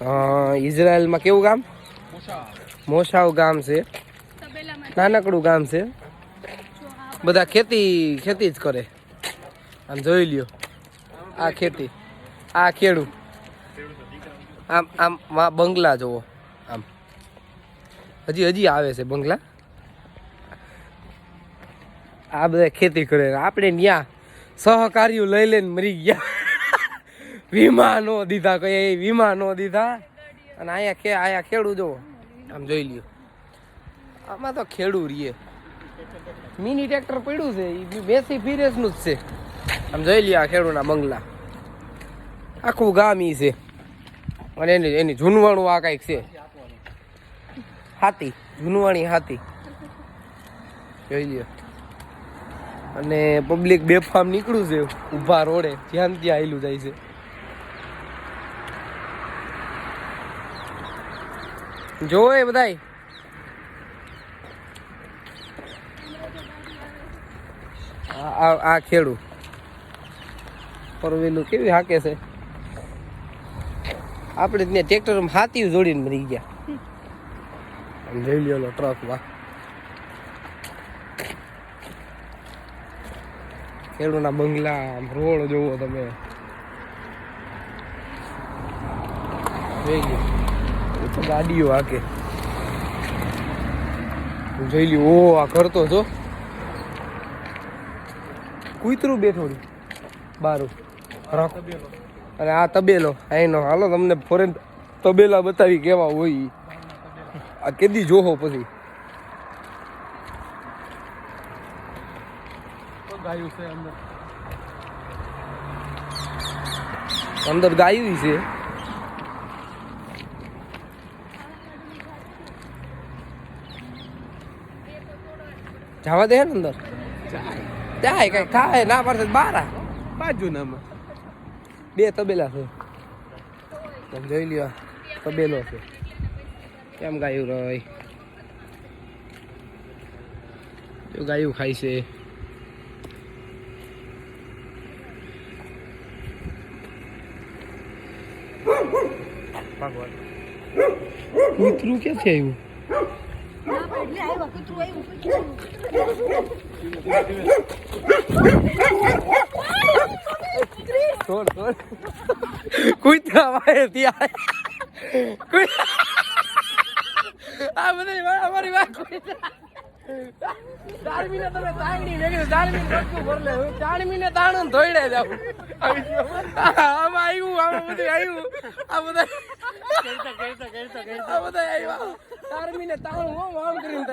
ઇઝરાયલમાં કેવું ગામ? મોસાવ ગામ છે, નાનકડું ગામ છે. બધા ખેતી જ કરે. આમ જોઈ લ્યો, આ ખેતી, આ ખેડૂત. આમ આમ બંગલા જોવો, આમ હજી આવે છે બંગલા. આ બધા ખેતી કરે. આપણે ત્યાં સહકાર્યો લઈ લઈને મરી ગયા. વીમા નો દીધા, કઈ વીમા નો દીધા. અને અહીંયા ખેડૂ જોવો, આમ જોઈ લ્યો. આમાં તો ખેડૂ રહીએ. મિની ટ્રેક્ટર પડ્યું છે, એ બેસી ફિરેસનું જ છે. આમ જોઈ લ્યો, આ ખેડૂના બંગલા. આખું ગામ ઈ છે. અને એની જૂનવાણું આ કાંઈક છે. હાથી, જૂનવાણી હાથી જોઈ લ્યો. અને પબ્લિક બેફામ નીકળ્યું છે ઊભા રોડે, જ્યાં ત્યાં આયલું જાય છે. જોવો એ બધાય. આ ખેડૂ પરવેલું કેવી હાકે છે. આપણે ત્યાં ટ્રેક્ટરમાં હાથી જોડીને મરી ગયા. જોઈ લ્યો ટ્રકમાં ખેડૂના બંગલા, રોડ જોવો તમે. જોઈ લ્યો, તો ગાડીઓ હાકે. જોઈ લ્યો, ઓ આ કરતો છો કૂતરું બેઠું બારું. અને આ તબેલો અહીંનો. હાલો તમને ફોરેન તબેલા બતાવી કેવા હોય. આ કેદી જોહો પછી. ગાયું છે અંદર ગાયું છે. જવા દે ને અંદર જાય કઈ ખાય ના પડશે. બારા બાજુ નામાં બે તબેલા છે. તમે જોઈ લ્યો, તબેલો છે. કેમ ગાયું રહી, જો ગાયું ખાય છે. કૂતરું ક્યાંથી આવ્યું? કૂતરા વાય ત્યાં આ બધા અમારી વાત. ચારમીને તમે તાંગડી મેળવી, ચારમીને બધું ભરલે. ચારમીને તાણું ધોઈડે જાવ. આમાં આવ્યું, આમાં બધું આવ્યું. આ બધા આ બધા આવ્યા. ચારમીને તાણું આમ કરીને